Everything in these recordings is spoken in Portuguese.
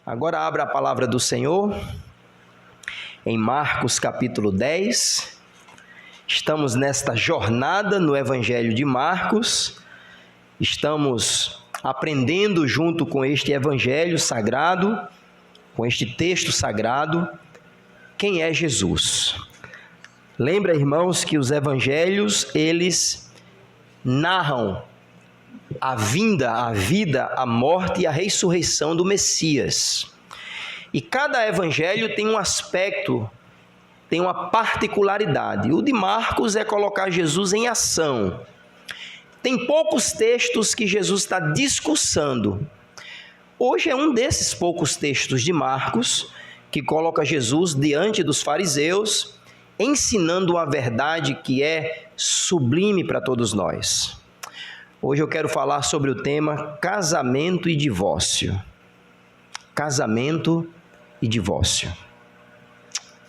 Agora abra a palavra do Senhor em Marcos capítulo 10. Estamos nesta jornada no Evangelho de Marcos. Estamos aprendendo junto com este Evangelho sagrado, com este texto sagrado, quem é Jesus. Lembra, irmãos, que os Evangelhos, eles narram a vinda, a vida, a morte e a ressurreição do Messias. E cada evangelho tem um aspecto, tem uma particularidade. O de Marcos é colocar Jesus em ação. Tem poucos textos que Jesus está discursando. Hoje é um desses poucos textos de Marcos que coloca Jesus diante dos fariseus, ensinando uma verdade que é sublime para todos nós. Hoje eu quero falar sobre o tema casamento e divórcio. Casamento e divórcio.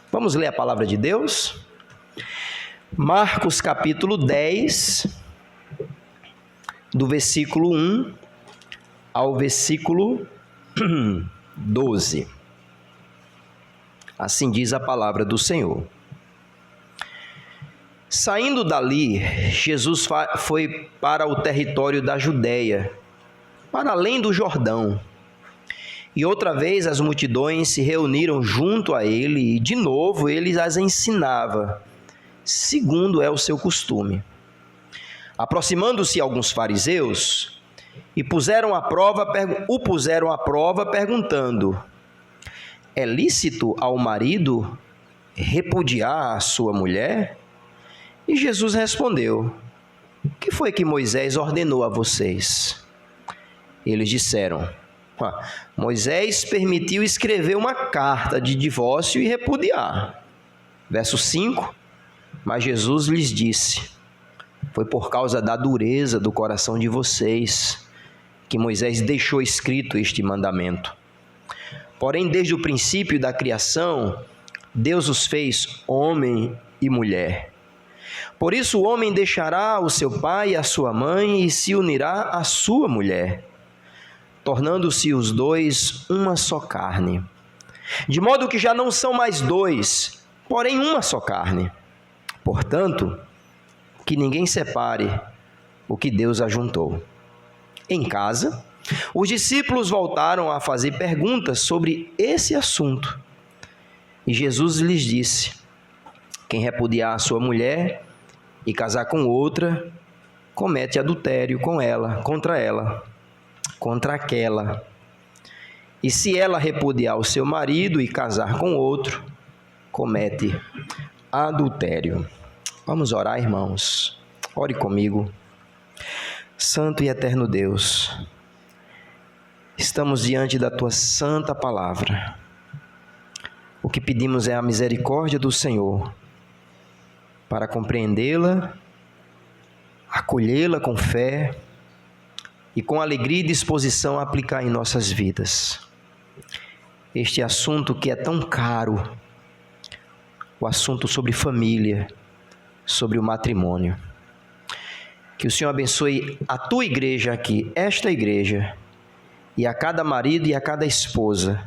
Vamos ler a palavra de Deus? Marcos capítulo 10, do versículo 1 ao versículo 12. Assim diz a palavra do Senhor. Saindo dali, Jesus foi para o território da Judeia, para além do Jordão. E outra vez as multidões se reuniram junto a ele e de novo ele as ensinava, segundo é o seu costume. Aproximando-se alguns fariseus e o puseram à prova perguntando: é lícito ao marido repudiar a sua mulher? E Jesus respondeu: o que foi que Moisés ordenou a vocês? Eles disseram: Moisés permitiu escrever uma carta de divórcio e repudiar. Verso 5, mas Jesus lhes disse: foi por causa da dureza do coração de vocês que Moisés deixou escrito este mandamento. Porém, desde o princípio da criação, Deus os fez homem e mulher. Por isso o homem deixará o seu pai e a sua mãe e se unirá à sua mulher, tornando-se os dois uma só carne. De modo que já não são mais dois, porém uma só carne. Portanto, que ninguém separe o que Deus ajuntou. Em casa, os discípulos voltaram a fazer perguntas sobre esse assunto. E Jesus lhes disse: quem repudiar a sua mulher e casar com outra, comete adultério contra aquela. E se ela repudiar o seu marido e casar com outro, comete adultério. Vamos orar, irmãos. Ore comigo. Santo e eterno Deus, estamos diante da tua santa palavra. O que pedimos é a misericórdia do Senhor para compreendê-la, acolhê-la com fé e com alegria e disposição a aplicar em nossas vidas. Este assunto que é tão caro, o assunto sobre família, sobre o matrimônio. Que o Senhor abençoe a tua igreja aqui, esta igreja, e a cada marido e a cada esposa,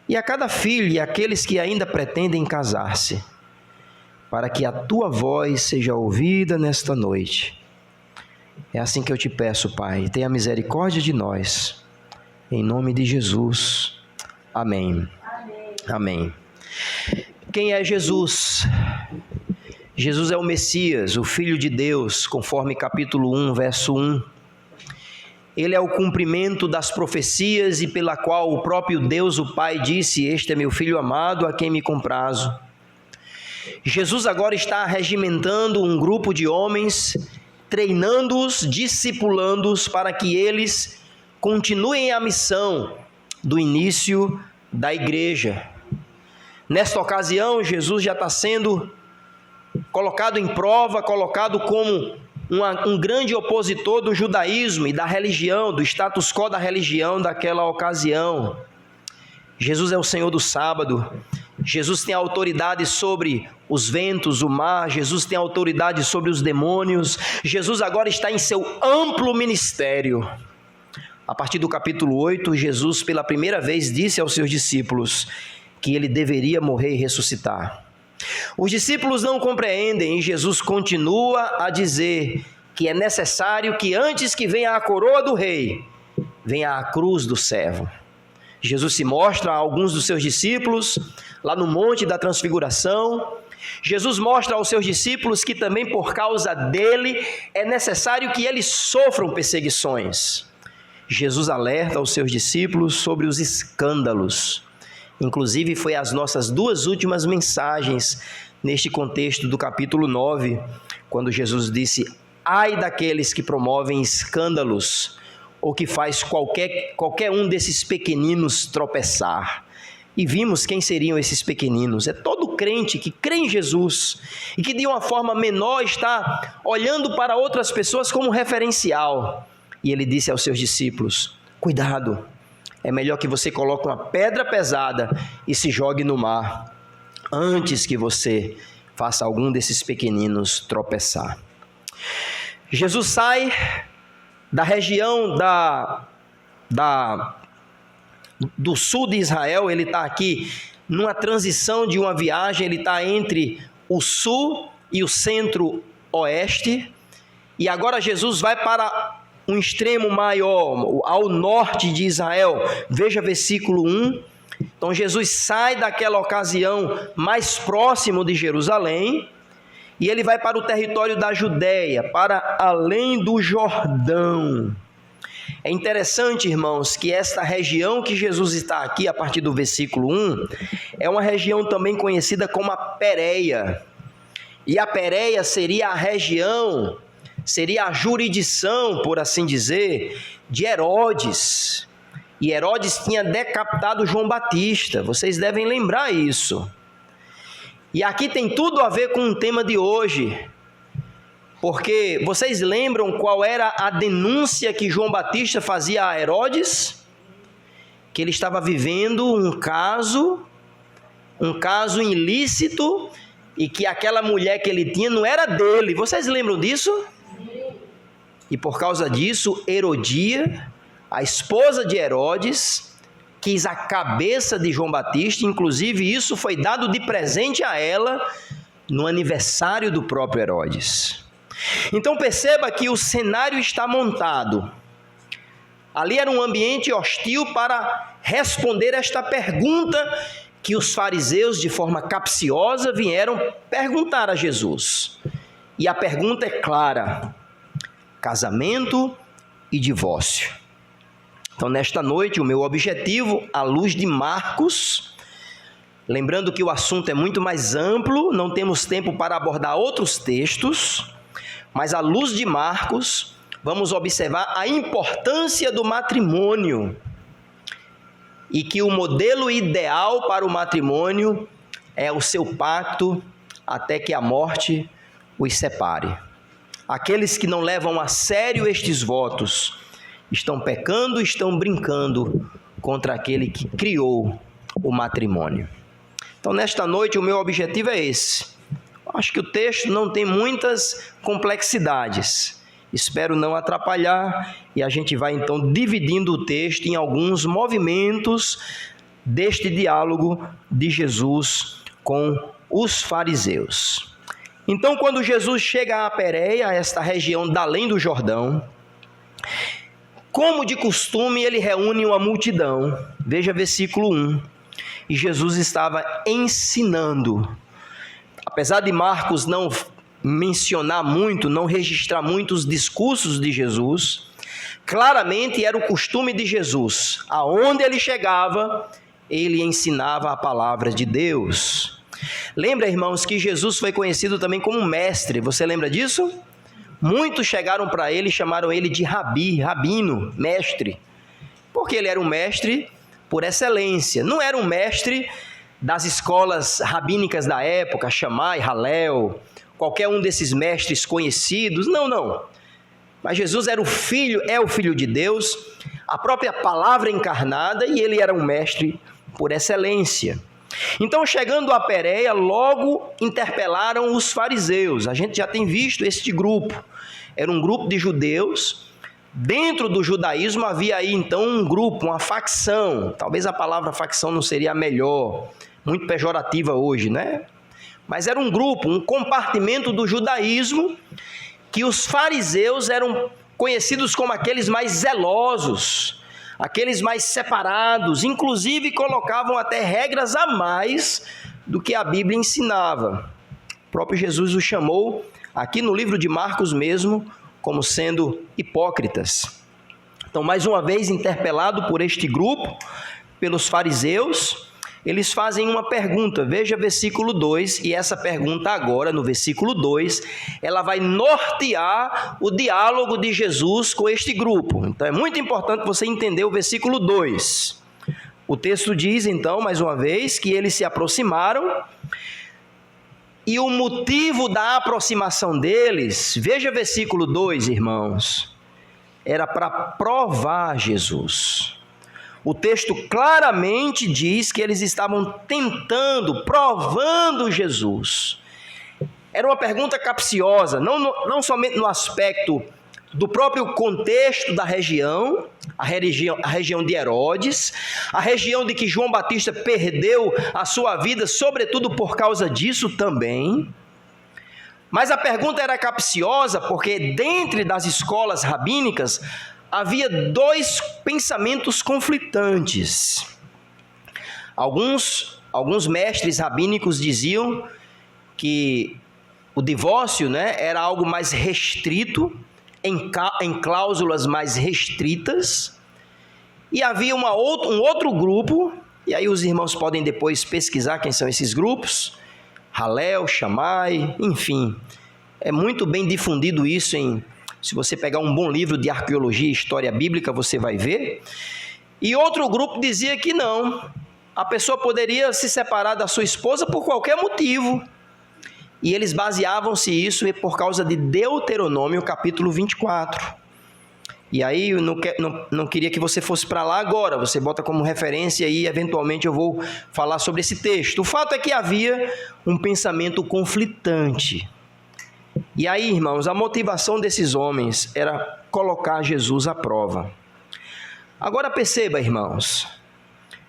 e a cada filho e aqueles que ainda pretendem casar-se, para que a tua voz seja ouvida nesta noite. É assim que eu te peço, Pai, tenha misericórdia de nós, em nome de Jesus. Amém. Amém. Quem é Jesus? Jesus é o Messias, o Filho de Deus, conforme capítulo 1, verso 1. Ele é o cumprimento das profecias e pela qual o próprio Deus, o Pai, disse: este é meu Filho amado, a quem me comprazo. Jesus agora está regimentando um grupo de homens, treinando-os, discipulando-os para que eles continuem a missão do início da igreja. Nesta ocasião, Jesus já está sendo colocado em prova, colocado como um grande opositor do judaísmo e da religião, do status quo da religião daquela ocasião. Jesus é o Senhor do sábado. Jesus tem autoridade sobre os ventos, o mar. Jesus tem autoridade sobre os demônios. Jesus agora está em seu amplo ministério. a partir do capítulo 8, Jesus pela primeira vez disse aos seus discípulos que ele deveria morrer e ressuscitar. Os discípulos não compreendem e Jesus continua a dizer que é necessário que antes que venha a coroa do rei, venha a cruz do servo. Jesus se mostra a alguns dos seus discípulos lá no Monte da Transfiguração. Jesus mostra aos seus discípulos que também por causa dele é necessário que eles sofram perseguições. Jesus alerta aos seus discípulos sobre os escândalos. Inclusive foi as nossas duas últimas mensagens neste contexto do capítulo 9, quando Jesus disse: ai daqueles que promovem escândalos ou que faz qualquer um desses pequeninos tropeçar. E vimos quem seriam esses pequeninos. É todo crente que crê em Jesus e que de uma forma menor está olhando para outras pessoas como referencial. E ele disse aos seus discípulos: cuidado, é melhor que você coloque uma pedra pesada e se jogue no mar, antes que você faça algum desses pequeninos tropeçar. Jesus sai da região do sul de Israel. Ele está aqui numa transição de uma viagem, ele está entre o sul e o centro-oeste, e agora Jesus vai para um extremo maior, ao norte de Israel. Veja versículo 1. Então Jesus sai daquela ocasião mais próximo de Jerusalém, e ele vai para o território da Judéia, para além do Jordão. É interessante, irmãos, que esta região que Jesus está aqui, a partir do versículo 1, é uma região também conhecida como a Pérea. E a Pérea seria a região, seria a jurisdição, por assim dizer, de Herodes. E Herodes tinha decapitado João Batista, vocês devem lembrar isso. E aqui tem tudo a ver com o tema de hoje, porque vocês lembram qual era a denúncia que João Batista fazia a Herodes? Que ele estava vivendo um caso ilícito e que aquela mulher que ele tinha não era dele. Vocês lembram disso? E por causa disso, Herodia, a esposa de Herodes, quis a cabeça de João Batista. Inclusive isso foi dado de presente a ela no aniversário do próprio Herodes. Então perceba que o cenário está montado. Ali era um ambiente hostil para responder esta pergunta que os fariseus, de forma capciosa, vieram perguntar a Jesus. E a pergunta é clara: casamento e divórcio. Então, nesta noite, o meu objetivo, à luz de Marcos, lembrando que o assunto é muito mais amplo, não temos tempo para abordar outros textos, mas à luz de Marcos, vamos observar a importância do matrimônio e que o modelo ideal para o matrimônio é o seu pacto até que a morte os separe. Aqueles que não levam a sério estes votos estão pecando, estão brincando contra aquele que criou o matrimônio. Então, nesta noite, o meu objetivo é esse. Acho que o texto não tem muitas complexidades. Espero não atrapalhar e a gente vai então dividindo o texto em alguns movimentos deste diálogo de Jesus com os fariseus. Então, quando Jesus chega a Pérea, esta região da além do Jordão, como de costume, ele reúne uma multidão. Veja versículo 1. E Jesus estava ensinando. Apesar de Marcos não mencionar muito, não registrar muitos discursos de Jesus, claramente era o costume de Jesus. Aonde ele chegava, ele ensinava a palavra de Deus. Lembra, irmãos, que Jesus foi conhecido também como mestre. Você lembra disso? Muitos chegaram para ele e chamaram ele de rabi, rabino, mestre. Porque ele era um mestre por excelência. Não era um mestre das escolas rabínicas da época, Shammai, Hallel, qualquer um desses mestres conhecidos. Não. Mas Jesus era o filho de Deus, a própria palavra encarnada, e ele era um mestre por excelência. Então, chegando a Pérea, logo interpelaram os fariseus. A gente já tem visto este grupo. Era um grupo de judeus Dentro do judaísmo havia aí então um grupo, uma facção. Talvez a palavra facção não seria a melhor, muito pejorativa hoje, né? Mas era um grupo, um compartimento do judaísmo, que os fariseus eram conhecidos como aqueles mais zelosos, aqueles mais separados, inclusive colocavam até regras a mais do que a Bíblia ensinava. O próprio Jesus os chamou, aqui no livro de Marcos mesmo, como sendo hipócritas. Então, mais uma vez, interpelado por este grupo, pelos fariseus, eles fazem uma pergunta. Veja versículo 2, e essa pergunta agora, no versículo 2, ela vai nortear o diálogo de Jesus com este grupo. Então, é muito importante você entender o versículo 2. O texto diz, então, mais uma vez, que eles se aproximaram, e o motivo da aproximação deles, veja versículo 2, irmãos, era para provar Jesus. O texto claramente diz que eles estavam tentando, provando Jesus. Era uma pergunta capciosa, não somente no aspecto do próprio contexto da região, a região de Herodes, a região de que João Batista perdeu a sua vida, sobretudo por causa disso também. Mas a pergunta era capciosa porque dentro das escolas rabínicas havia dois pensamentos conflitantes. Alguns mestres rabínicos diziam que o divórcio, era algo mais restrito, em cláusulas mais restritas, e havia um outro grupo, e aí os irmãos podem depois pesquisar quem são esses grupos, Halel, Shammai, enfim, é muito bem difundido isso se você pegar um bom livro de arqueologia e história bíblica, você vai ver. E outro grupo dizia que não, a pessoa poderia se separar da sua esposa por qualquer motivo. E eles baseavam-se isso por causa de Deuteronômio, capítulo 24. E aí, eu não queria que você fosse para lá agora, você bota como referência e eventualmente eu vou falar sobre esse texto. O fato é que havia um pensamento conflitante. E aí, irmãos, a motivação desses homens era colocar Jesus à prova. Agora perceba, irmãos,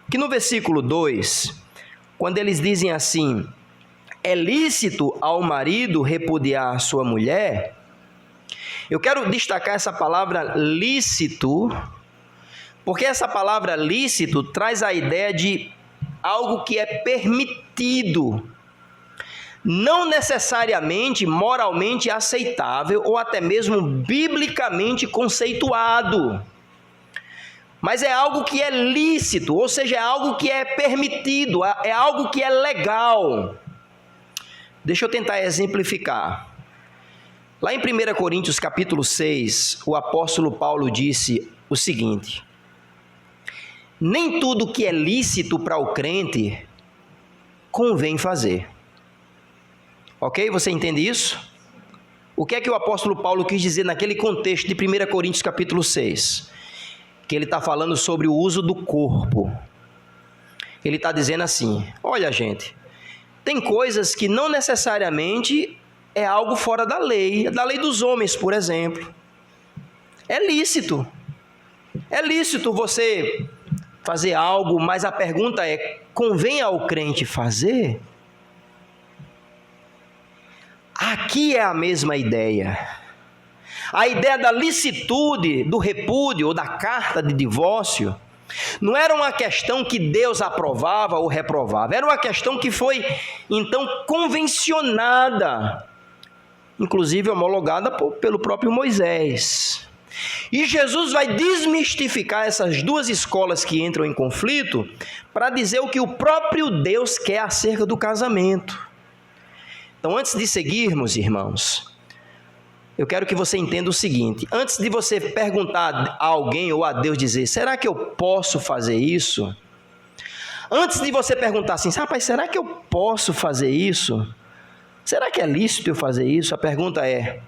que no versículo 2, quando eles dizem assim, é lícito ao marido repudiar a sua mulher, eu quero destacar essa palavra lícito, porque essa palavra lícito traz a ideia de algo que é permitido, não necessariamente moralmente aceitável ou até mesmo biblicamente conceituado, mas é algo que é lícito, ou seja, é algo que é permitido, é algo que é legal. Deixa eu tentar exemplificar. Lá em 1 Coríntios capítulo 6, o apóstolo Paulo disse o seguinte: nem tudo que é lícito para o crente convém fazer. Ok? Você entende isso? O que é que o apóstolo Paulo quis dizer naquele contexto de 1 Coríntios capítulo 6? Que ele está falando sobre o uso do corpo. Ele está dizendo assim, olha gente, tem coisas que não necessariamente é algo fora da lei dos homens, por exemplo. É lícito você fazer algo, mas a pergunta é, convém ao crente fazer? Aqui é a mesma ideia. A ideia da licitude, do repúdio ou da carta de divórcio, não era uma questão que Deus aprovava ou reprovava, era uma questão que foi, então, convencionada, inclusive homologada pelo próprio Moisés. E Jesus vai desmistificar essas duas escolas que entram em conflito para dizer o que o próprio Deus quer acerca do casamento. Então, antes de seguirmos, irmãos, eu quero que você entenda o seguinte: antes de você perguntar a alguém ou a Deus dizer, será que eu posso fazer isso? Antes de você perguntar assim, rapaz, será que eu posso fazer isso? Será que é lícito eu fazer isso? A pergunta é,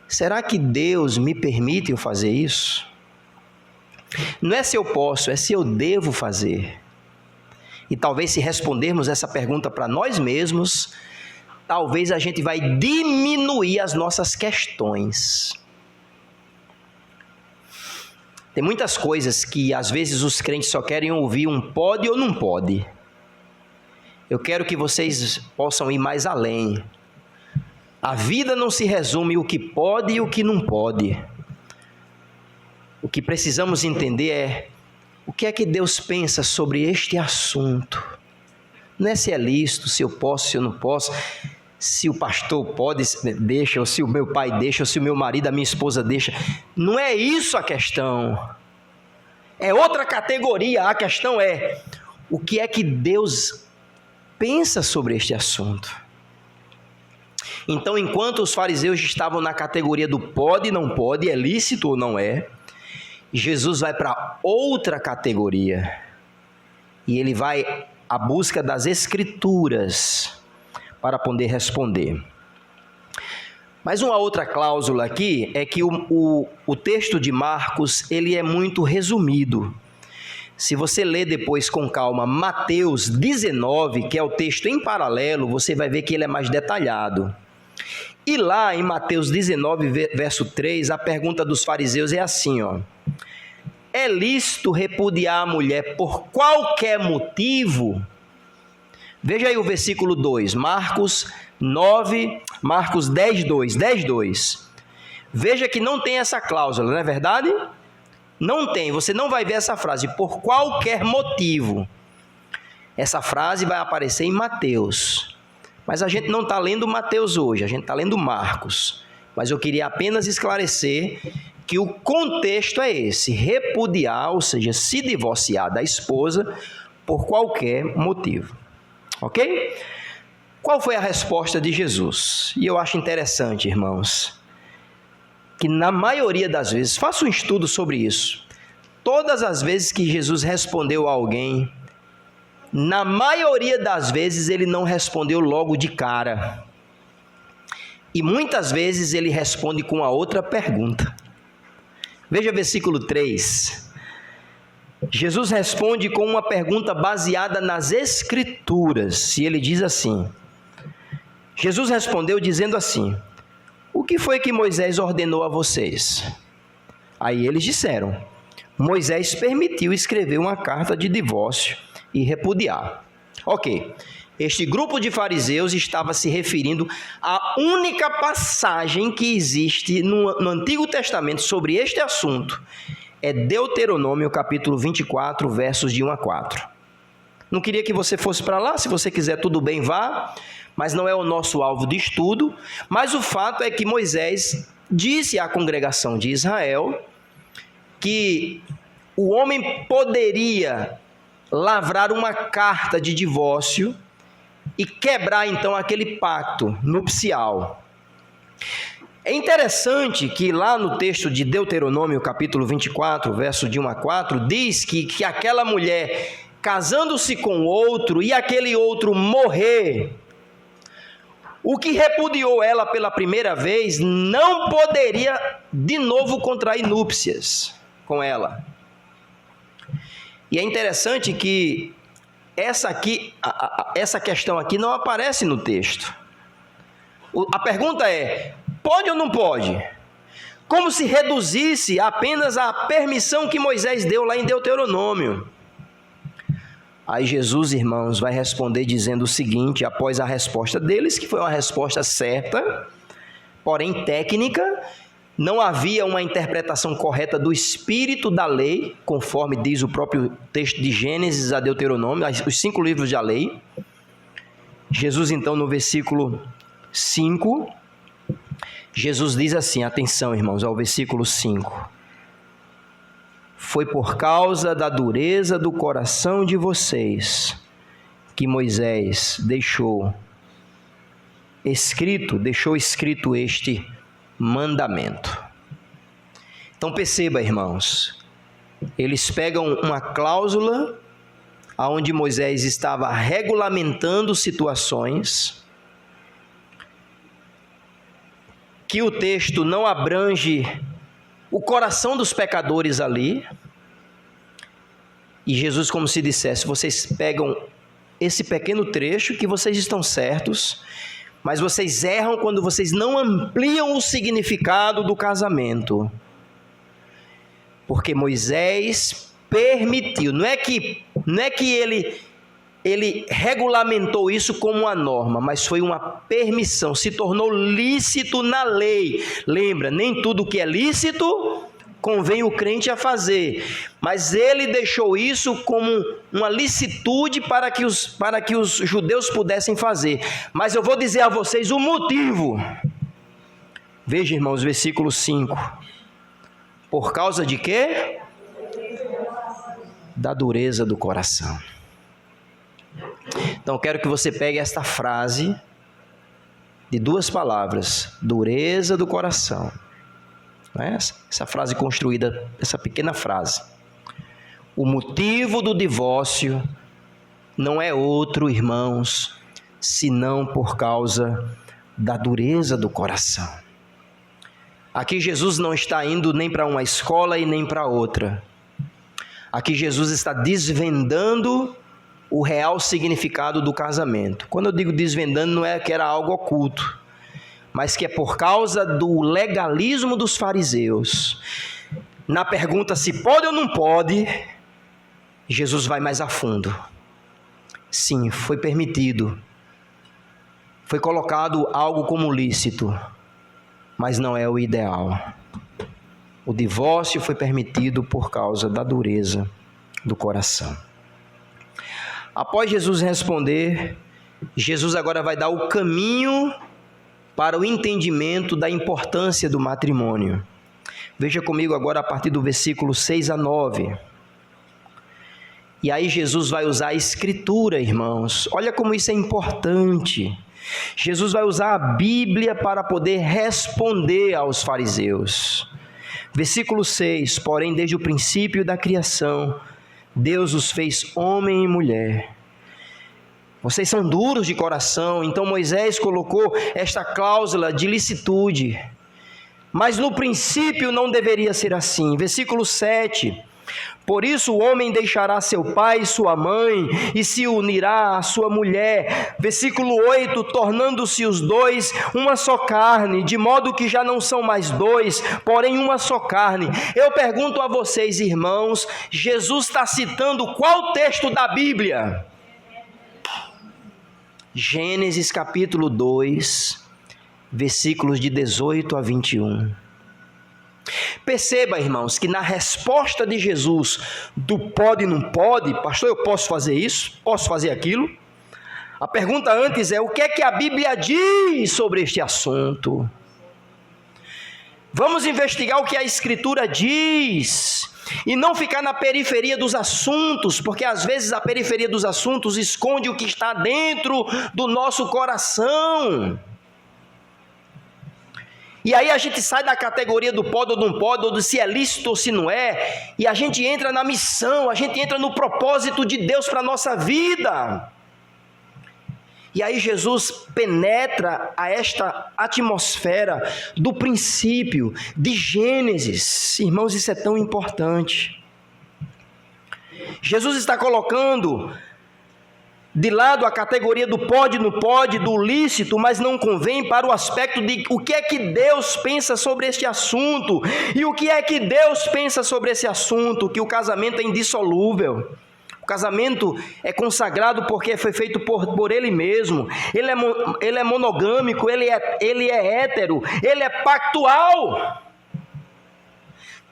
será que Deus me permite eu fazer isso? Não é se eu posso, é se eu devo fazer. E talvez se respondermos essa pergunta para nós mesmos, talvez a gente vai diminuir as nossas questões. Tem muitas coisas que às vezes os crentes só querem ouvir um pode ou não pode. Eu quero que vocês possam ir mais além. A vida não se resume o que pode e o que não pode. O que precisamos entender é o que é que Deus pensa sobre este assunto. Não é se é lícito, se eu posso, se eu não posso, se o pastor pode, deixa, ou se o meu pai deixa, ou se o meu marido, a minha esposa deixa. Não é isso a questão. É outra categoria. A questão é o que é que Deus pensa sobre este assunto. Então, enquanto os fariseus estavam na categoria do pode e não pode, é lícito ou não é, Jesus vai para outra categoria. E ele vai à busca das Escrituras para poder responder. Mas uma outra cláusula aqui é que o texto de Marcos, ele é muito resumido. Se você ler depois com calma Mateus 19, que é o texto em paralelo, você vai ver que ele é mais detalhado. E lá em Mateus 19, verso 3, a pergunta dos fariseus é assim, ó: é lícito repudiar a mulher por qualquer motivo? Veja aí o versículo 2, Marcos 10, 2. Veja que não tem essa cláusula, não é verdade? Não tem, você não vai ver essa frase, por qualquer motivo. Essa frase vai aparecer em Mateus. Mas a gente não está lendo Mateus hoje, a gente está lendo Marcos. Mas eu queria apenas esclarecer que o contexto é esse: repudiar, ou seja, se divorciar da esposa por qualquer motivo. Ok? Qual foi a resposta de Jesus? E eu acho interessante, irmãos, que na maioria das vezes, faça um estudo sobre isso. Todas as vezes que Jesus respondeu a alguém, na maioria das vezes ele não respondeu logo de cara. E muitas vezes ele responde com a outra pergunta. Veja versículo 3. Jesus responde com uma pergunta baseada nas Escrituras. E ele diz assim: Jesus respondeu dizendo assim: o que foi que Moisés ordenou a vocês? Aí eles disseram: Moisés permitiu escrever uma carta de divórcio e repudiar. Ok, este grupo de fariseus estava se referindo à única passagem que existe no Antigo Testamento sobre este assunto. É Deuteronômio capítulo 24, versos de 1 a 4. Não queria que você fosse para lá, se você quiser tudo bem, vá, mas não é o nosso alvo de estudo. Mas o fato é que Moisés disse à congregação de Israel que o homem poderia lavrar uma carta de divórcio e quebrar então aquele pacto nupcial. É interessante que lá no texto de Deuteronômio capítulo 24, verso de 1 a 4, diz que aquela mulher casando-se com outro e aquele outro morrer, o que repudiou ela pela primeira vez não poderia de novo contrair núpcias com ela. E é interessante que essa questão aqui não aparece no texto. A pergunta é: pode ou não pode? Como se reduzisse apenas à permissão que Moisés deu lá em Deuteronômio. Aí Jesus, irmãos, vai responder dizendo o seguinte, após a resposta deles, que foi uma resposta certa, porém técnica. Não havia uma interpretação correta do espírito da lei, conforme diz o próprio texto de Gênesis a Deuteronômio, os 5 livros da lei. Jesus, então, no versículo 5, Jesus diz assim, atenção, irmãos, ao versículo 5. Foi por causa da dureza do coração de vocês que Moisés deixou escrito este mandamento. Então perceba, irmãos, eles pegam uma cláusula onde Moisés estava regulamentando situações que o texto não abrange o coração dos pecadores ali, e Jesus, como se dissesse, vocês pegam esse pequeno trecho que vocês estão certos, mas vocês erram quando vocês não ampliam o significado do casamento. Porque Moisés permitiu, não é que ele regulamentou isso como uma norma, mas foi uma permissão, se tornou lícito na lei. Lembra, nem tudo que é lícito convém o crente a fazer, mas ele deixou isso como uma licitude para que os judeus pudessem fazer. Mas eu vou dizer a vocês o motivo. Veja, irmãos, versículo 5. Por causa de quê? Da dureza do coração. Então, eu quero que você pegue esta frase de 2 palavras: dureza do coração. Não é essa frase construída, essa pequena frase. O motivo do divórcio não é outro, irmãos, senão por causa da dureza do coração. Aqui Jesus não está indo nem para uma escola e nem para outra. Aqui Jesus está desvendando o real significado do casamento. Quando eu digo desvendando, não é que era algo oculto, mas que é por causa do legalismo dos fariseus. Na pergunta se pode ou não pode, Jesus vai mais a fundo. Sim, foi permitido. Foi colocado algo como lícito, mas não é o ideal. O divórcio foi permitido por causa da dureza do coração. Após Jesus responder, Jesus agora vai dar o caminho para o entendimento da importância do matrimônio. Veja comigo agora a partir do versículo 6 a 9. E aí Jesus vai usar a escritura, irmãos. Olha como isso é importante. Jesus vai usar a Bíblia para poder responder aos fariseus. Versículo 6, porém desde o princípio da criação, Deus os fez homem e mulher. Vocês são duros de coração, então Moisés colocou esta cláusula de licitude. Mas no princípio não deveria ser assim. Versículo 7, por isso o homem deixará seu pai e sua mãe e se unirá à sua mulher. Versículo 8, tornando-se os dois uma só carne, de modo que já não são mais dois, porém uma só carne. Eu pergunto a vocês, irmãos, Jesus está citando qual texto da Bíblia? Gênesis capítulo 2, versículos de 18 a 21. Perceba, irmãos, que na resposta de Jesus do pode e não pode, pastor, eu posso fazer isso? Posso fazer aquilo? A pergunta antes é: o que é que a Bíblia diz sobre este assunto? Vamos investigar o que a Escritura diz e não ficar na periferia dos assuntos, porque às vezes a periferia dos assuntos esconde o que está dentro do nosso coração. E aí a gente sai da categoria do pode ou não pode, ou do se é lícito ou se não é, e a gente entra na missão, a gente entra no propósito de Deus para a nossa vida. E aí Jesus penetra a esta atmosfera do princípio, de Gênesis. Irmãos, isso é tão importante. Jesus está colocando de lado a categoria do pode, não pode, do lícito, mas não convém, para o aspecto de o que é que Deus pensa sobre este assunto. E o que é que Deus pensa sobre esse assunto? Que o casamento é indissolúvel. O casamento é consagrado porque foi feito por Ele mesmo. Ele é monogâmico, ele é hétero, ele é pactual.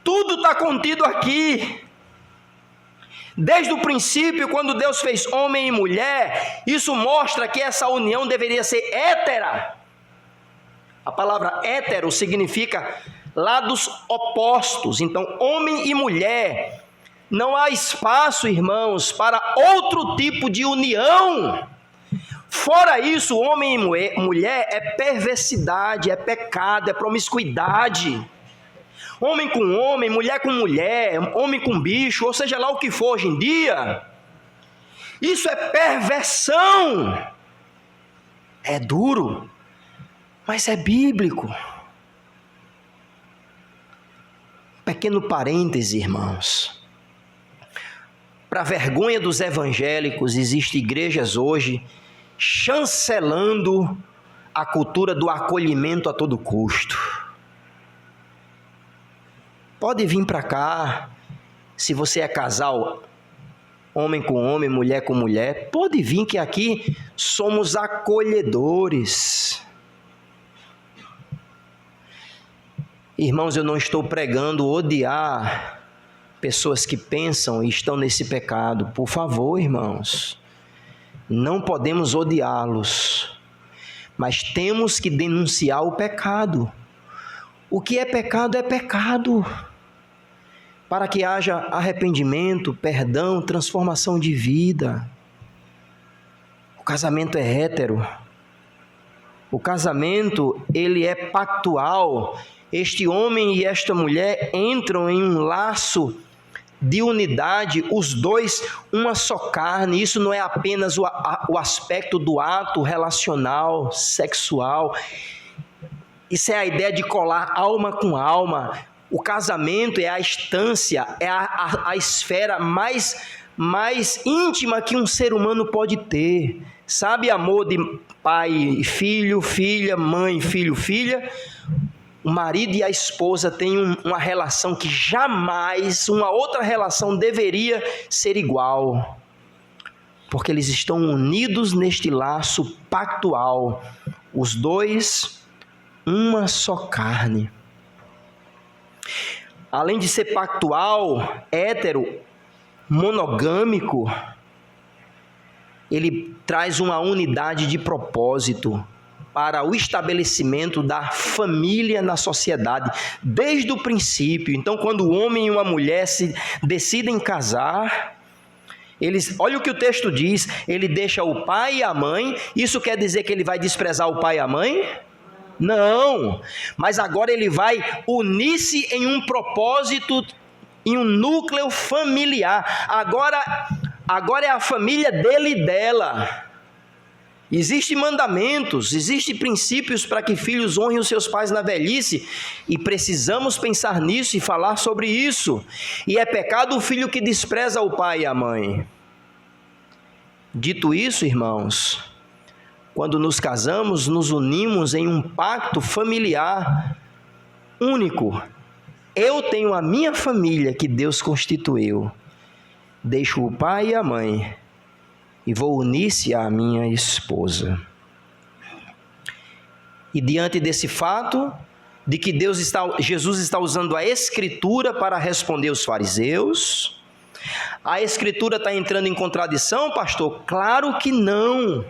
Tudo está contido aqui. Desde o princípio, quando Deus fez homem e mulher, isso mostra que essa união deveria ser hétera. A palavra hétero significa lados opostos. Então, homem e mulher. Não há espaço, irmãos, para outro tipo de união. Fora isso, homem e mulher é perversidade, é pecado, é promiscuidade. Homem com homem, mulher com mulher, homem com bicho, ou seja lá o que for hoje em dia. Isso é perversão. É duro, mas é bíblico. Pequeno parêntese, irmãos. Para a vergonha dos evangélicos, existem igrejas hoje chancelando a cultura do acolhimento a todo custo. pode vir para cá. Se você é casal, homem com homem, mulher com mulher, pode vir que aqui somos acolhedores. Irmãos, eu não estou pregando odiar pessoas que pensam e estão nesse pecado. Por favor, irmãos, não podemos odiá-los, mas temos que denunciar o pecado. O que é pecado, para que haja arrependimento, perdão, transformação de vida. O casamento é hétero. O casamento, ele é pactual. Este homem e esta mulher entram em um laço de unidade, os dois, uma só carne. Isso não é apenas o aspecto do ato relacional, sexual. Isso é a ideia de colar alma com alma. O casamento é a instância, é a esfera mais íntima que um ser humano pode ter. Sabe, amor de pai e filho, filha, mãe, filho, filha? O marido e a esposa têm uma relação que jamais uma outra relação deveria ser igual, porque eles estão unidos neste laço pactual, os dois, uma só carne. Além de ser pactual, hétero, monogâmico, ele traz uma unidade de propósito para o estabelecimento da família na sociedade, desde o princípio. Então, quando o homem e uma mulher se decidem casar, olha o que o texto diz, ele deixa o pai e a mãe. Isso quer dizer que ele vai desprezar o pai e a mãe? Não, mas agora ele vai unir-se em um propósito, em um núcleo familiar. Agora é a família dele e dela. Existem mandamentos, existem princípios para que filhos honrem os seus pais na velhice, e precisamos pensar nisso e falar sobre isso. E é pecado o filho que despreza o pai e a mãe. Dito isso, irmãos, quando nos casamos, nos unimos em um pacto familiar único. Eu tenho a minha família que Deus constituiu. Deixo o pai e a mãe e vou unir-se à minha esposa. E diante desse fato, de que Jesus está usando a Escritura para responder os fariseus, a Escritura está entrando em contradição, pastor? Claro que não,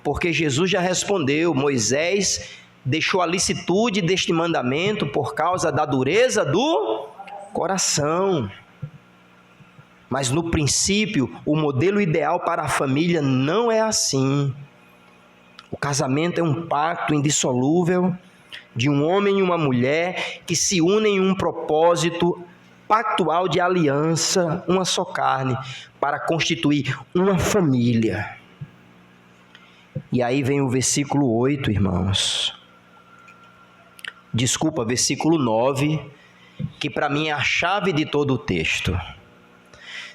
porque Jesus já respondeu. Moisés deixou a licitude deste mandamento por causa da dureza do coração. Mas no princípio, o modelo ideal para a família não é assim. O casamento é um pacto indissolúvel de um homem e uma mulher que se unem em um propósito pactual de aliança, uma só carne, para constituir uma família. E aí vem o versículo 8, irmãos. Desculpa, versículo 9, que para mim é a chave de todo o texto.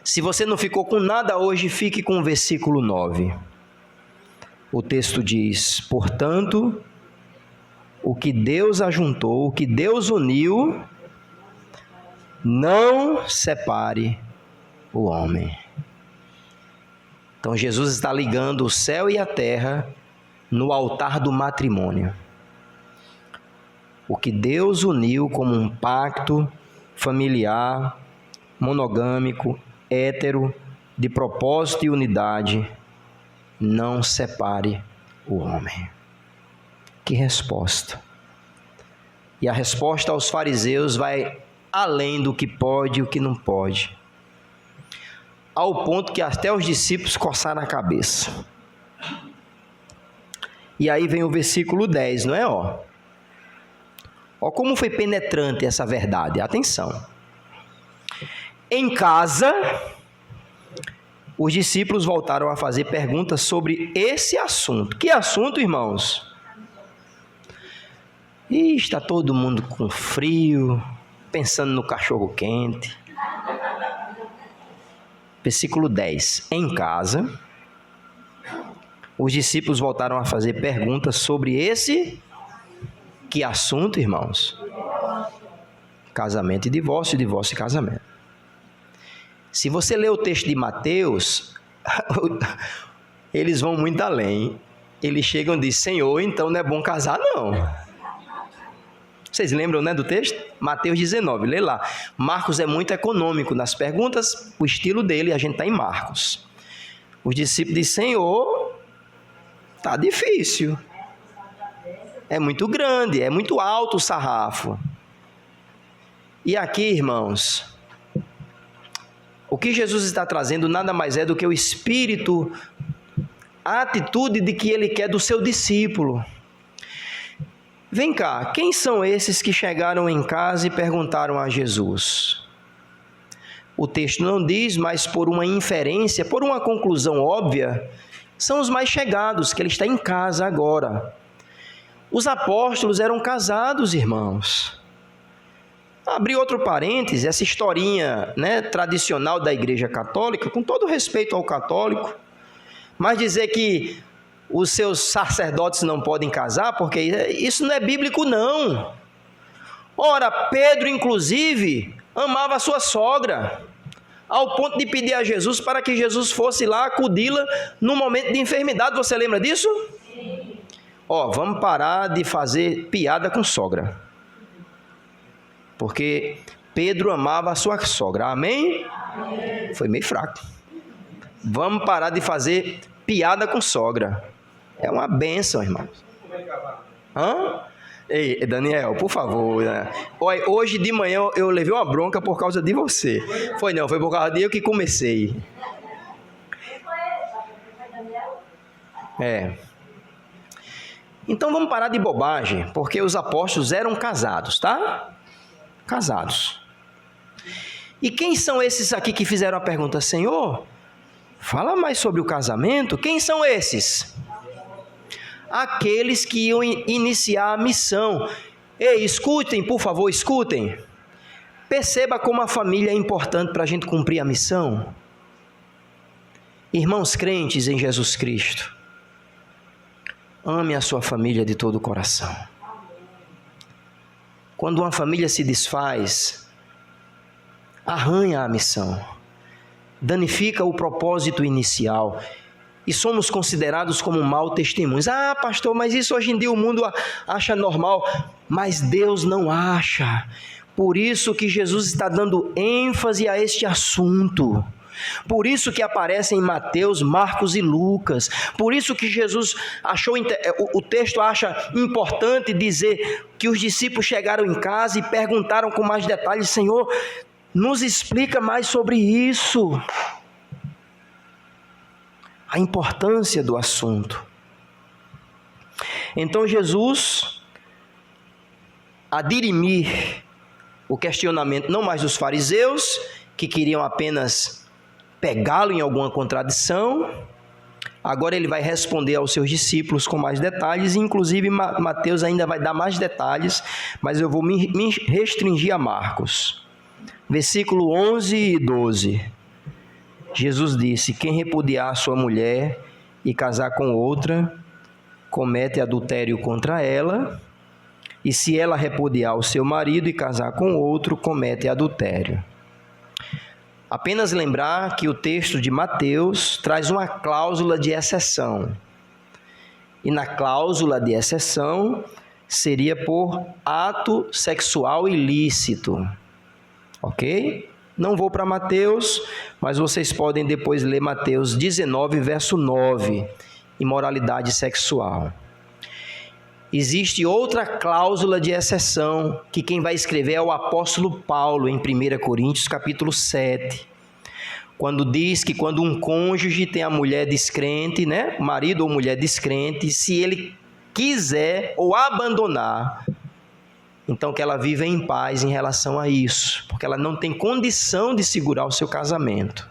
Se você não ficou com nada hoje, fique com o versículo 9. O texto diz: portanto, o que Deus ajuntou, o que Deus uniu, não separe o homem. Então Jesus está ligando o céu e a terra no altar do matrimônio. O que Deus uniu como um pacto familiar, monogâmico, hétero, de propósito e unidade, não separe o homem. Que resposta! E a resposta aos fariseus vai além do que pode e o que não pode, ao ponto que até os discípulos coçaram a cabeça. E aí vem o versículo 10, não é? Ó como foi penetrante essa verdade. Atenção. Em casa, os discípulos voltaram a fazer perguntas sobre esse assunto. Que assunto, irmãos? Está todo mundo com frio, pensando no cachorro quente. Versículo 10. Em casa, os discípulos voltaram a fazer perguntas sobre esse... Que assunto, irmãos? casamento e divórcio, divórcio e casamento. Se você ler o texto de Mateus, eles vão muito além. Eles chegam e dizem: Senhor, então não é bom casar, não. Vocês lembram, né, do texto? Mateus 19, lê lá. Marcos é muito econômico nas perguntas, o estilo dele, a gente está em Marcos. Os discípulos dizem: Senhor, está difícil. É muito grande, é muito alto o sarrafo. E aqui, irmãos, o que Jesus está trazendo nada mais é do que o espírito, a atitude de que ele quer do seu discípulo. Vem cá, quem são esses que chegaram em casa e perguntaram a Jesus? O texto não diz, mas por uma inferência, por uma conclusão óbvia, são os mais chegados, que ele está em casa agora. Os apóstolos eram casados, irmãos. Abrir outro parêntese, essa historinha, né, tradicional da Igreja Católica, com todo respeito ao católico, mas dizer que os seus sacerdotes não podem casar, porque isso não é bíblico, não. Ora, Pedro, inclusive, amava a sua sogra, ao ponto de pedir a Jesus para que Jesus fosse lá acudi-la no momento de enfermidade. Você lembra disso? Sim. Vamos parar de fazer piada com sogra. Porque Pedro amava a sua sogra. Amém? Amém. Foi meio fraco. Vamos parar de fazer piada com sogra. É uma bênção, irmãos. Ei, Daniel, por favor. Né? Hoje de manhã eu levei uma bronca por causa de você. Foi por causa de eu que comecei. Então vamos parar de bobagem, porque os apóstolos eram casados, tá? Casados. E quem são esses aqui que fizeram a pergunta: Senhor, fala mais sobre o casamento? Quem são esses? Aqueles que iam iniciar a missão. Ei, escutem, por favor, escutem. Perceba como a família é importante para a gente cumprir a missão. Irmãos crentes em Jesus Cristo, ame a sua família de todo o coração. Quando uma família se desfaz, arranha a missão, danifica o propósito inicial e somos considerados como mau testemunhos. Ah, pastor, mas isso hoje em dia o mundo acha normal, mas Deus não acha. Por isso que Jesus está dando ênfase a este assunto. Por isso que aparece em Mateus, Marcos e Lucas. Por isso que Jesus achou, o texto acha importante dizer que os discípulos chegaram em casa e perguntaram com mais detalhes: Senhor, nos explica mais sobre isso. A importância do assunto. Então Jesus, a dirimir o questionamento não mais dos fariseus, que queriam apenas pegá-lo em alguma contradição, agora ele vai responder aos seus discípulos com mais detalhes, e inclusive Mateus ainda vai dar mais detalhes, mas eu vou me restringir a Marcos. Versículo 11 e 12. Jesus disse: quem repudiar sua mulher e casar com outra, comete adultério contra ela, e se ela repudiar o seu marido e casar com outro, comete adultério. Apenas lembrar que o texto de Mateus traz uma cláusula de exceção. E na cláusula de exceção seria por ato sexual ilícito. Ok? Não vou para Mateus, mas vocês podem depois ler Mateus 19, verso 9, imoralidade sexual. Existe outra cláusula de exceção, que quem vai escrever é o apóstolo Paulo, em 1 Coríntios, capítulo 7. Quando diz que quando um cônjuge tem a mulher descrente, né, marido ou mulher descrente, se ele quiser ou abandonar, então que ela viva em paz em relação a isso, porque ela não tem condição de segurar o seu casamento.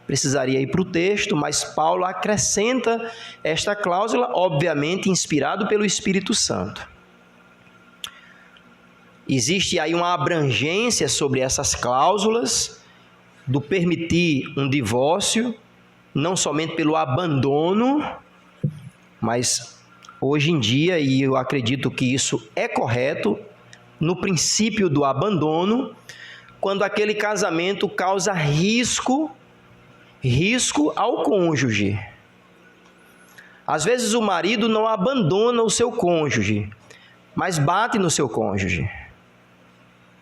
Precisaria ir para o texto, mas Paulo acrescenta esta cláusula, obviamente inspirado pelo Espírito Santo. Existe aí uma abrangência sobre essas cláusulas, do permitir um divórcio, não somente pelo abandono, mas hoje em dia, e eu acredito que isso é correto, no princípio do abandono, quando aquele casamento causa risco ao cônjuge. Às vezes o marido não abandona o seu cônjuge, mas bate no seu cônjuge.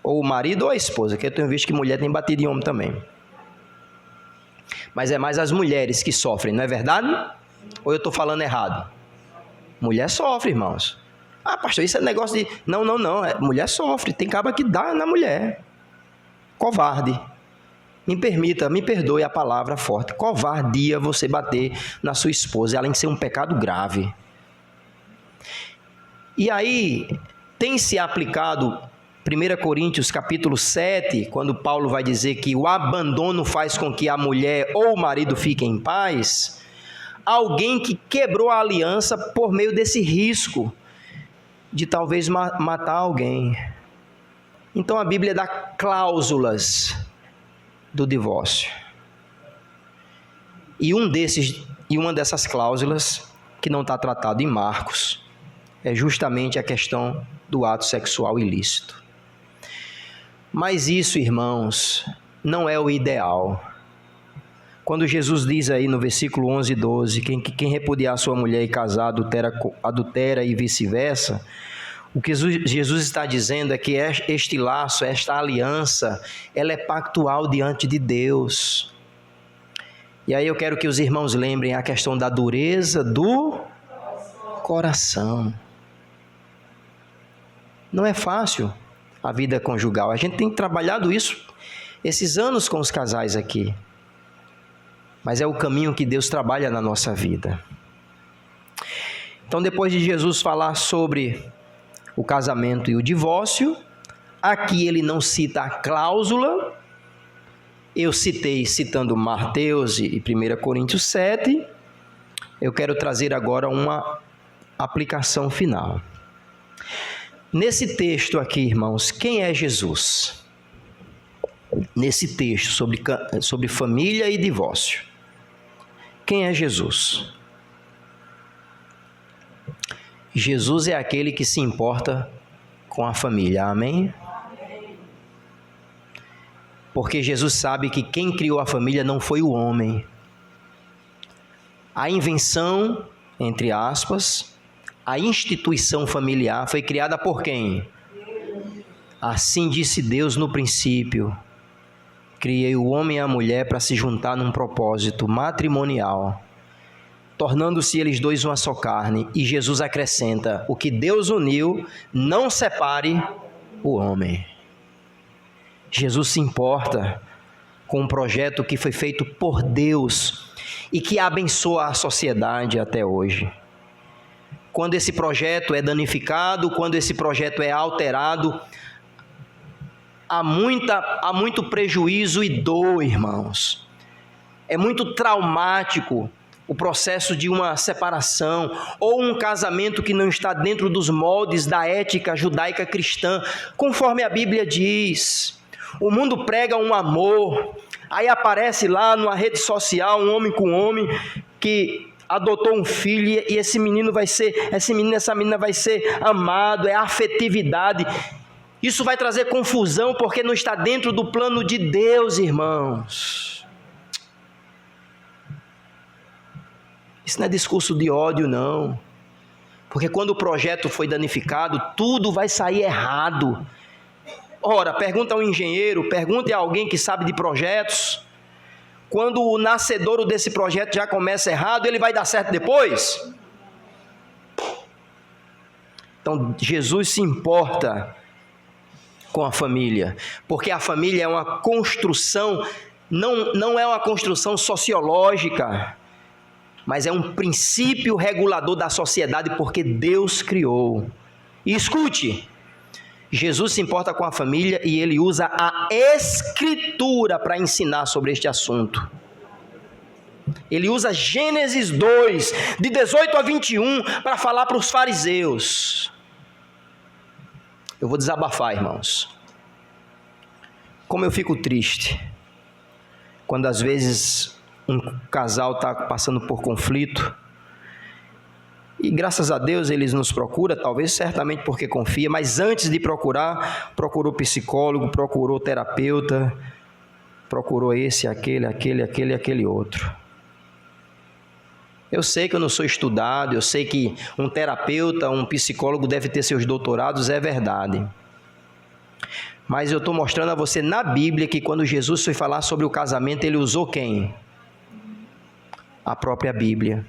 Ou o marido ou a esposa, que eu tenho visto que mulher tem batido em homem também. Mas é mais as mulheres que sofrem, não é verdade? Ou eu estou falando errado? Mulher sofre, irmãos. Ah, pastor, isso é negócio de... Não. Mulher sofre, tem caba que dá na mulher. Covarde. Me perdoe a palavra forte. Covardia você bater na sua esposa, além de ser um pecado grave. E aí, tem se aplicado 1 Coríntios capítulo 7, quando Paulo vai dizer que o abandono faz com que a mulher ou o marido fiquem em paz, alguém que quebrou a aliança por meio desse risco de talvez matar alguém. Então a Bíblia dá cláusulas do divórcio. E uma dessas cláusulas, que não está tratado em Marcos, é justamente a questão do ato sexual ilícito. Mas isso, irmãos, não é o ideal. Quando Jesus diz aí no versículo 11 e 12, quem repudiar sua mulher e casar adultera e vice-versa, o que Jesus está dizendo é que este laço, esta aliança, ela é pactual diante de Deus. E aí eu quero que os irmãos lembrem a questão da dureza do coração. Não é fácil a vida conjugal. A gente tem trabalhado isso esses anos com os casais aqui. Mas é o caminho que Deus trabalha na nossa vida. Então, depois de Jesus falar sobre o casamento e o divórcio, aqui ele não cita a cláusula. Eu citando Mateus e 1 Coríntios 7. Eu quero trazer agora uma aplicação final. Nesse texto aqui, irmãos, quem é Jesus? Nesse texto sobre família e divórcio. Quem é Jesus? Jesus é aquele que se importa com a família, amém? Porque Jesus sabe que quem criou a família não foi o homem. A invenção, entre aspas, a instituição familiar foi criada por quem? Assim disse Deus no princípio. Criei o homem e a mulher para se juntar num propósito matrimonial, tornando-se eles dois uma só carne. E Jesus acrescenta: o que Deus uniu, não separe o homem. Jesus se importa com um projeto que foi feito por Deus e que abençoa a sociedade até hoje. Quando esse projeto é danificado, quando esse projeto é alterado, há muito prejuízo e dor, irmãos. É muito traumático o processo de uma separação ou um casamento que não está dentro dos moldes da ética judaica cristã, conforme a Bíblia diz. O mundo prega um amor, aí aparece lá numa rede social um homem com homem que adotou um filho e essa menina vai ser amado, é afetividade. Isso vai trazer confusão porque não está dentro do plano de Deus, irmãos. Isso não é discurso de ódio, não. Porque quando o projeto foi danificado, tudo vai sair errado. Ora, pergunta ao engenheiro, pergunte a alguém que sabe de projetos. Quando o nascedouro desse projeto já começa errado, ele vai dar certo depois? Então, Jesus se importa com a família, porque a família é uma construção, não é uma construção sociológica, mas é um princípio regulador da sociedade, porque Deus criou. E escute, Jesus se importa com a família e ele usa a Escritura para ensinar sobre este assunto. Ele usa Gênesis 2, de 18 a 21, para falar para os fariseus. Eu vou desabafar, irmãos. Como eu fico triste quando às vezes um casal está passando por conflito E graças a Deus eles nos procuram, talvez certamente porque confia, mas antes de procurar, procurou psicólogo, procurou terapeuta, procurou esse, aquele outro. Eu sei que eu não sou estudado, eu sei que um terapeuta, um psicólogo deve ter seus doutorados, é verdade. Mas eu estou mostrando a você na Bíblia que quando Jesus foi falar sobre o casamento, ele usou quem? A própria Bíblia.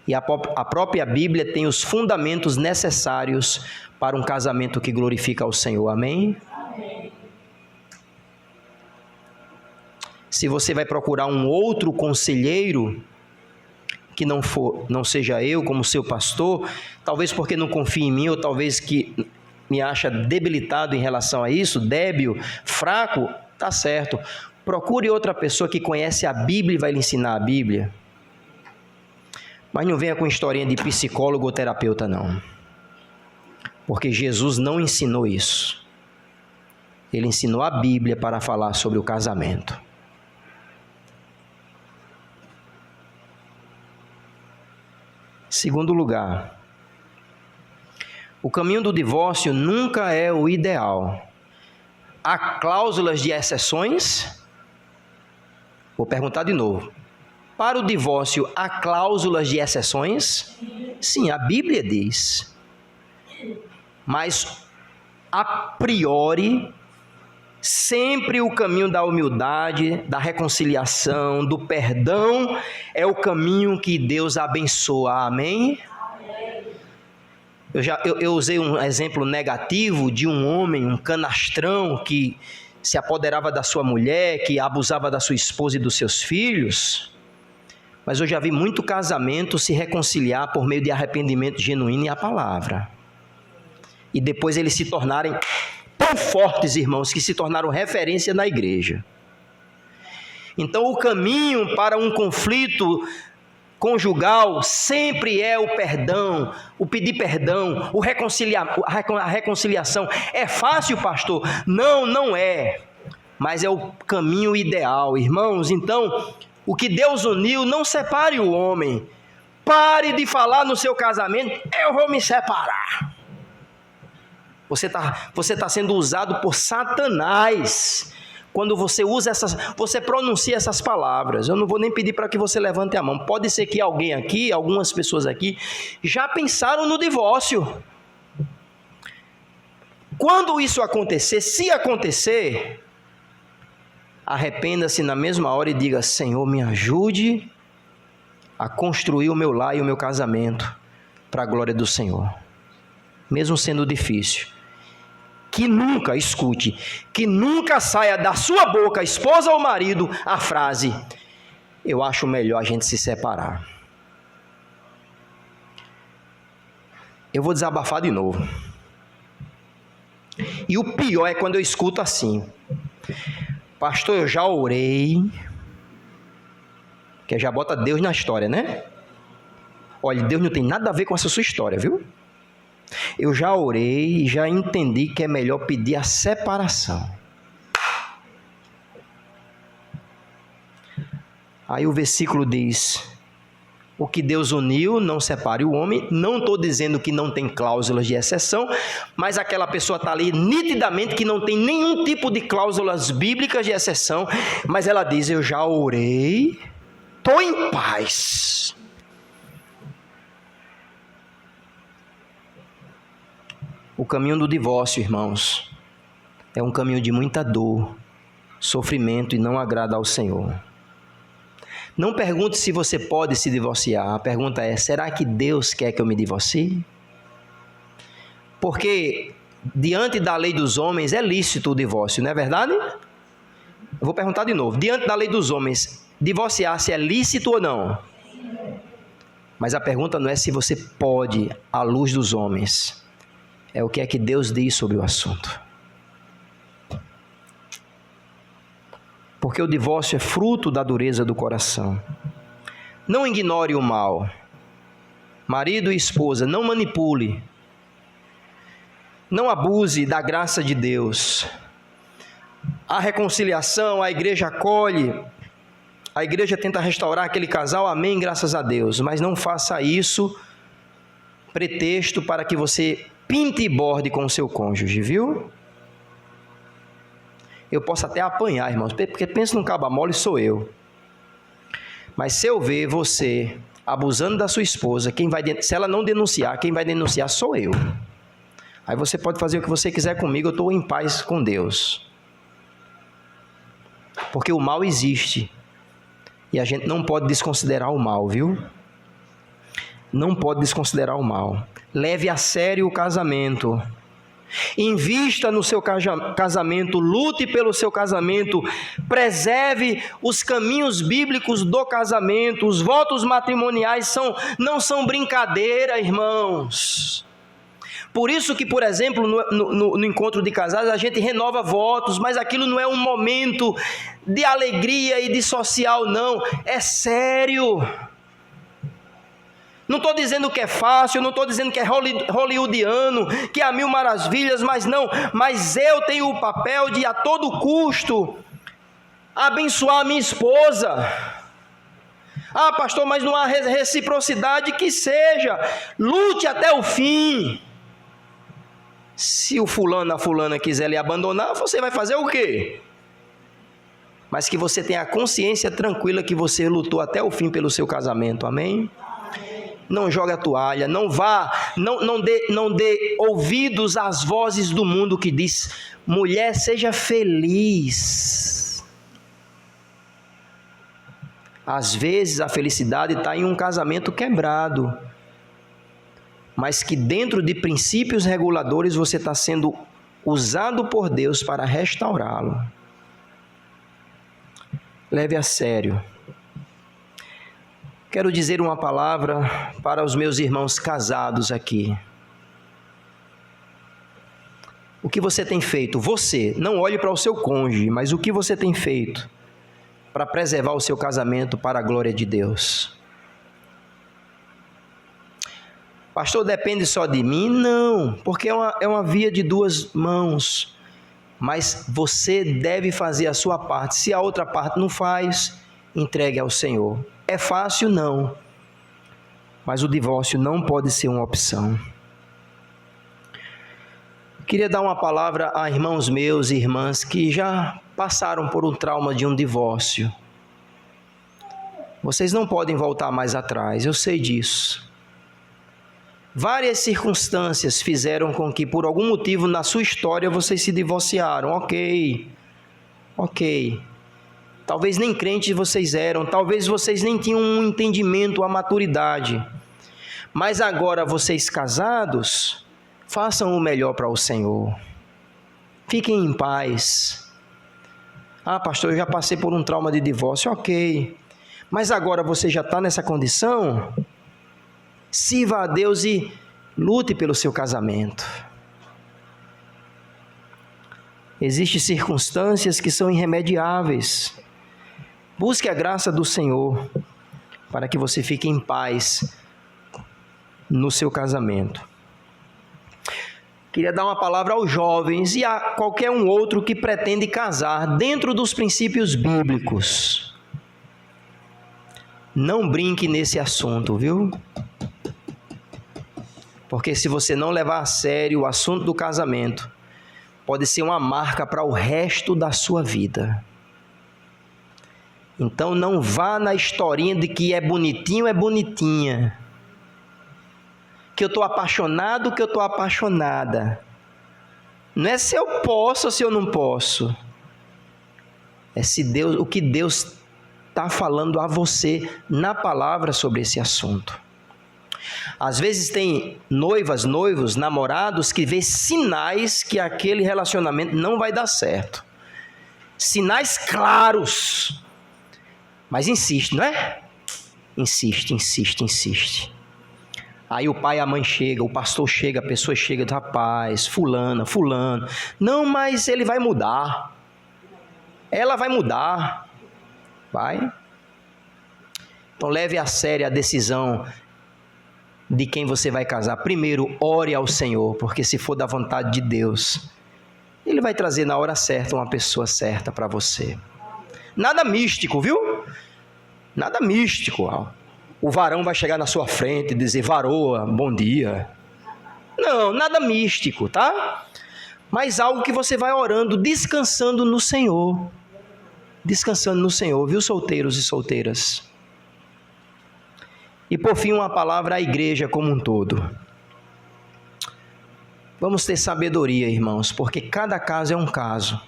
E a própria Bíblia tem os fundamentos necessários para um casamento que glorifica ao Senhor. Amém? Amém. Se você vai procurar um outro conselheiro, que não seja eu como seu pastor, talvez porque não confia em mim, ou talvez que me acha debilitado em relação a isso, débil, fraco, tá certo. Procure outra pessoa que conhece a Bíblia e vai lhe ensinar a Bíblia. Mas não venha com historinha de psicólogo ou terapeuta, não. Porque Jesus não ensinou isso. Ele ensinou a Bíblia para falar sobre o casamento. Segundo lugar, o caminho do divórcio nunca é o ideal. Há cláusulas de exceções? Vou perguntar de novo. Para o divórcio, há cláusulas de exceções? Sim, a Bíblia diz. Mas, a priori, sempre o caminho da humildade, da reconciliação, do perdão, é o caminho que Deus abençoa. Amém? Eu usei um exemplo negativo de um homem, um canastrão, que se apoderava da sua mulher, que abusava da sua esposa e dos seus filhos. Mas eu já vi muito casamento se reconciliar por meio de arrependimento genuíno e a palavra. E depois eles se tornarem tão fortes, irmãos, que se tornaram referência na igreja. Então o caminho para um conflito conjugal sempre é o perdão, o pedir perdão, a reconciliação. É fácil, pastor? Não, não é. Mas é o caminho ideal, irmãos. Então, o que Deus uniu, não separe o homem. Pare de falar no seu casamento, eu vou me separar. Você tá sendo usado por Satanás. Quando você usa você pronuncia essas palavras. Eu não vou nem pedir para que você levante a mão. Pode ser que alguém aqui, algumas pessoas aqui, já pensaram no divórcio. Quando isso acontecer, se acontecer, arrependa-se na mesma hora e diga: Senhor, me ajude a construir o meu lar e o meu casamento para a glória do Senhor. Mesmo sendo difícil. Que nunca, escute, que nunca saia da sua boca, esposa ou marido, a frase: eu acho melhor a gente se separar. Eu vou desabafar de novo. E o pior é quando eu escuto assim: pastor, eu já orei. Que já bota Deus na história, né? Olha, Deus não tem nada a ver com essa sua história, viu? Eu já orei e já entendi que é melhor pedir a separação. Aí o versículo diz: o que Deus uniu, não separe o homem. Não estou dizendo que não tem cláusulas de exceção, mas aquela pessoa está ali nitidamente que não tem nenhum tipo de cláusulas bíblicas de exceção, mas ela diz: eu já orei, estou em paz. O caminho do divórcio, irmãos, é um caminho de muita dor, sofrimento e não agrada ao Senhor. Não pergunte se você pode se divorciar. A pergunta é: será que Deus quer que eu me divorcie? Porque diante da lei dos homens é lícito o divórcio, não é verdade? Eu vou perguntar de novo. Diante da lei dos homens, divorciar-se é lícito ou não? Mas a pergunta não é se você pode à luz dos homens. É o que é que Deus diz sobre o assunto. Porque o divórcio é fruto da dureza do coração. Não ignore o mal. Marido e esposa, não manipule. Não abuse da graça de Deus. A reconciliação, a igreja acolhe. A igreja tenta restaurar aquele casal, amém, graças a Deus. Mas não faça isso pretexto para que você pinte e borde com o seu cônjuge, viu? Eu posso até apanhar, irmãos, porque pensa num caba mole, sou eu. Mas se eu ver você abusando da sua esposa, se ela não denunciar, quem vai denunciar sou eu. Aí você pode fazer o que você quiser comigo, eu estou em paz com Deus. Porque o mal existe. E a gente não pode desconsiderar o mal, viu? Não pode desconsiderar o mal. Leve a sério o casamento. Invista no seu casamento, lute pelo seu casamento, preserve os caminhos bíblicos do casamento. Os votos matrimoniais não são brincadeira, irmãos. Por isso que, por exemplo, no encontro de casais, a gente renova votos, mas aquilo não é um momento de alegria e de social, não. É sério. Não estou dizendo que é fácil, não estou dizendo que é hollywoodiano, que é a mil maravilhas, mas eu tenho o papel de, a todo custo, abençoar a minha esposa. Ah, pastor, mas não há reciprocidade, que seja, lute até o fim. Se o fulano, a fulana quiser lhe abandonar, você vai fazer o quê? Mas que você tenha a consciência tranquila que você lutou até o fim pelo seu casamento, amém? Não jogue a toalha, não dê ouvidos às vozes do mundo que diz: mulher, seja feliz. Às vezes a felicidade está em um casamento quebrado, mas que dentro de princípios reguladores você está sendo usado por Deus para restaurá-lo. Leve a sério. Quero dizer uma palavra para os meus irmãos casados aqui. O que você tem feito? Você, não olhe para o seu cônjuge, mas o que você tem feito para preservar o seu casamento para a glória de Deus? Pastor, depende só de mim? Não, porque é uma via de duas mãos. Mas você deve fazer a sua parte. Se a outra parte não faz, entregue ao Senhor. É fácil? Não. Mas o divórcio não pode ser uma opção. Queria dar uma palavra a irmãos meus e irmãs que já passaram por um trauma de um divórcio. Vocês não podem voltar mais atrás, eu sei disso. Várias circunstâncias fizeram com que, por algum motivo na sua história, vocês se divorciaram. Ok. Talvez nem crentes vocês eram, talvez vocês nem tinham um entendimento, a maturidade. Mas agora vocês casados, façam o melhor para o Senhor. Fiquem em paz. Ah, pastor, eu já passei por um trauma de divórcio. Ok. Mas agora você já está nessa condição? Sirva a Deus e lute pelo seu casamento. Existem circunstâncias que são irremediáveis. Busque a graça do Senhor para que você fique em paz no seu casamento. Queria dar uma palavra aos jovens e a qualquer um outro que pretende casar dentro dos princípios bíblicos. Não brinque nesse assunto, viu? Porque se você não levar a sério o assunto do casamento, pode ser uma marca para o resto da sua vida. Então não vá na historinha de que é bonitinho, é bonitinha. Que eu estou apaixonado, que eu estou apaixonada. Não é se eu posso ou se eu não posso. É o que Deus está falando a você na palavra sobre esse assunto. Às vezes tem noivas, noivos, namorados que vê sinais que aquele relacionamento não vai dar certo. Sinais claros. Mas insiste, não é? Insiste. Aí o pai e a mãe chegam, o pastor chega, a pessoa chega, diz: rapaz, fulano. Não, mas ele vai mudar. Ela vai mudar. Vai. Então leve a sério a decisão de quem você vai casar. Primeiro, ore ao Senhor, porque se for da vontade de Deus, Ele vai trazer na hora certa uma pessoa certa para você. Nada místico, viu? Nada místico. o varão vai chegar na sua frente e dizer: varoa, bom dia. Não, nada místico, tá? Mas algo que você vai orando, descansando no Senhor. Descansando no Senhor, viu, solteiros e solteiras? E por fim, uma palavra à igreja como um todo. Vamos ter sabedoria, irmãos, porque cada caso é um caso.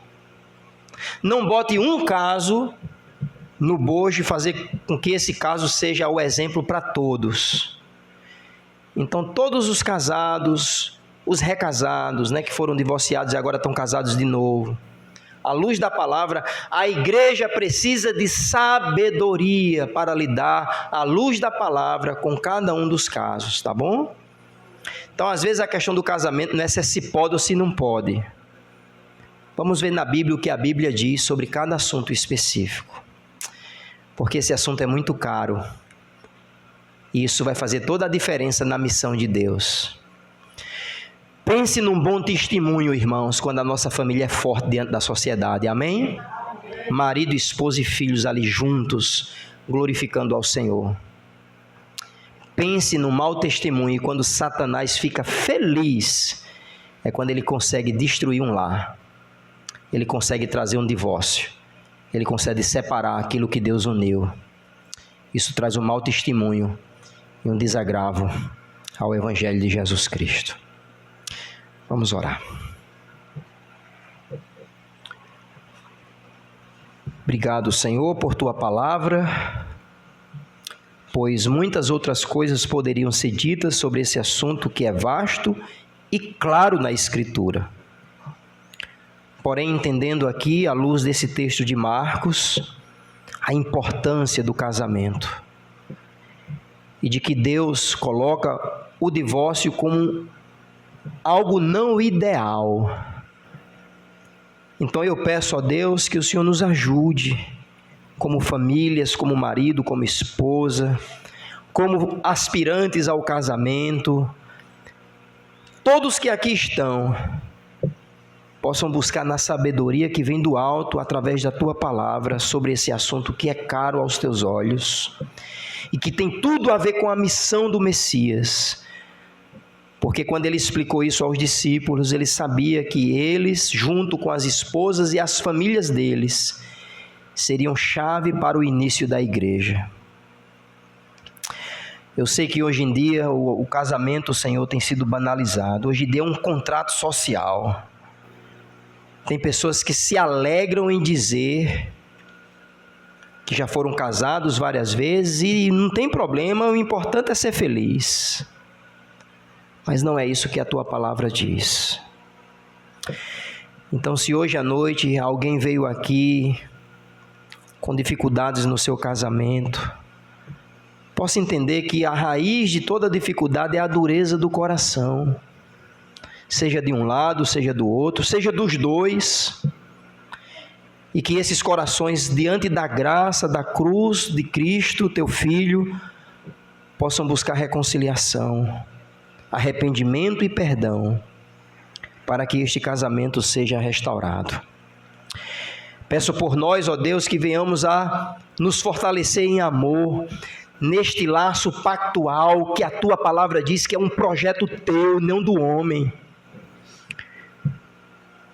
Não bote um caso no bojo e fazer com que esse caso seja o exemplo para todos. Então, todos os casados, os recasados, que foram divorciados e agora estão casados de novo, à luz da palavra, a igreja precisa de sabedoria para lidar, à luz da palavra, com cada um dos casos, tá bom? Então, às vezes, a questão do casamento não é se pode ou se não pode. Vamos ver na Bíblia o que a Bíblia diz sobre cada assunto específico. Porque esse assunto é muito caro. E isso vai fazer toda a diferença na missão de Deus. Pense num bom testemunho, irmãos, quando a nossa família é forte diante da sociedade. Amém? Marido, esposa e filhos ali juntos, glorificando ao Senhor. Pense no mau testemunho e quando Satanás fica feliz, é quando ele consegue destruir um lar. Ele consegue trazer um divórcio. Ele consegue separar aquilo que Deus uniu. Isso traz um mau testemunho e um desagravo ao Evangelho de Jesus Cristo. Vamos orar. Obrigado, Senhor, por Tua palavra, pois muitas outras coisas poderiam ser ditas sobre esse assunto que é vasto e claro na Escritura. Porém, entendendo aqui, à luz desse texto de Marcos, a importância do casamento e de que Deus coloca o divórcio como algo não ideal. Então eu peço a Deus que o Senhor nos ajude, como famílias, como marido, como esposa, como aspirantes ao casamento, todos que aqui estão, possam buscar na sabedoria que vem do alto, através da Tua palavra, sobre esse assunto que é caro aos Teus olhos, e que tem tudo a ver com a missão do Messias, porque quando Ele explicou isso aos discípulos, Ele sabia que eles, junto com as esposas e as famílias deles, seriam chave para o início da igreja. Eu sei que hoje em dia o casamento, Senhor, tem sido banalizado. Hoje em dia é um contrato social. Tem pessoas que se alegram em dizer que já foram casados várias vezes e não tem problema, o importante é ser feliz. Mas não é isso que a Tua palavra diz. Então, se hoje à noite alguém veio aqui com dificuldades no seu casamento, possa entender que a raiz de toda dificuldade é a dureza do coração. Seja de um lado, seja do outro, seja dos dois. E que esses corações, diante da graça, da cruz de Cristo, Teu Filho, possam buscar reconciliação, arrependimento e perdão, para que este casamento seja restaurado. Peço por nós, ó Deus, que venhamos a nos fortalecer em amor, neste laço pactual que a Tua palavra diz que é um projeto Teu, não do homem.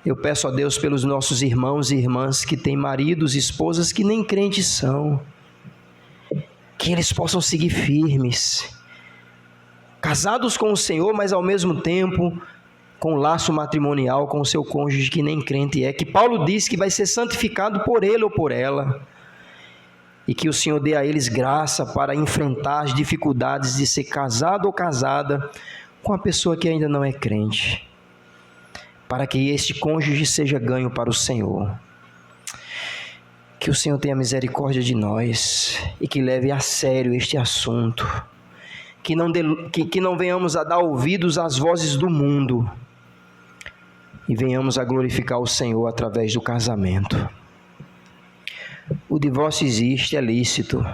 Eu peço a Deus pelos nossos irmãos e irmãs que têm maridos e esposas que nem crentes são, que eles possam seguir firmes, casados com o Senhor, mas ao mesmo tempo com o laço matrimonial com o seu cônjuge que nem crente é, que Paulo diz que vai ser santificado por ele ou por ela, e que o Senhor dê a eles graça para enfrentar as dificuldades de ser casado ou casada com a pessoa que ainda não é crente, para que este cônjuge seja ganho para o Senhor. Que o Senhor tenha misericórdia de nós e que leve a sério este assunto, que não venhamos a dar ouvidos às vozes do mundo e venhamos a glorificar o Senhor através do casamento. O divórcio existe, é lícito,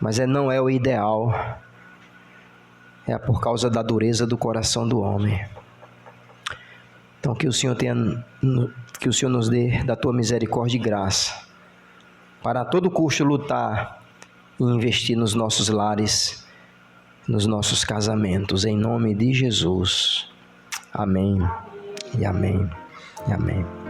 mas não é o ideal. É por causa da dureza do coração do homem. Então que o Senhor nos dê da Tua misericórdia e graça, para a todo custo lutar e investir nos nossos lares, nos nossos casamentos, em nome de Jesus. Amém e amém e amém.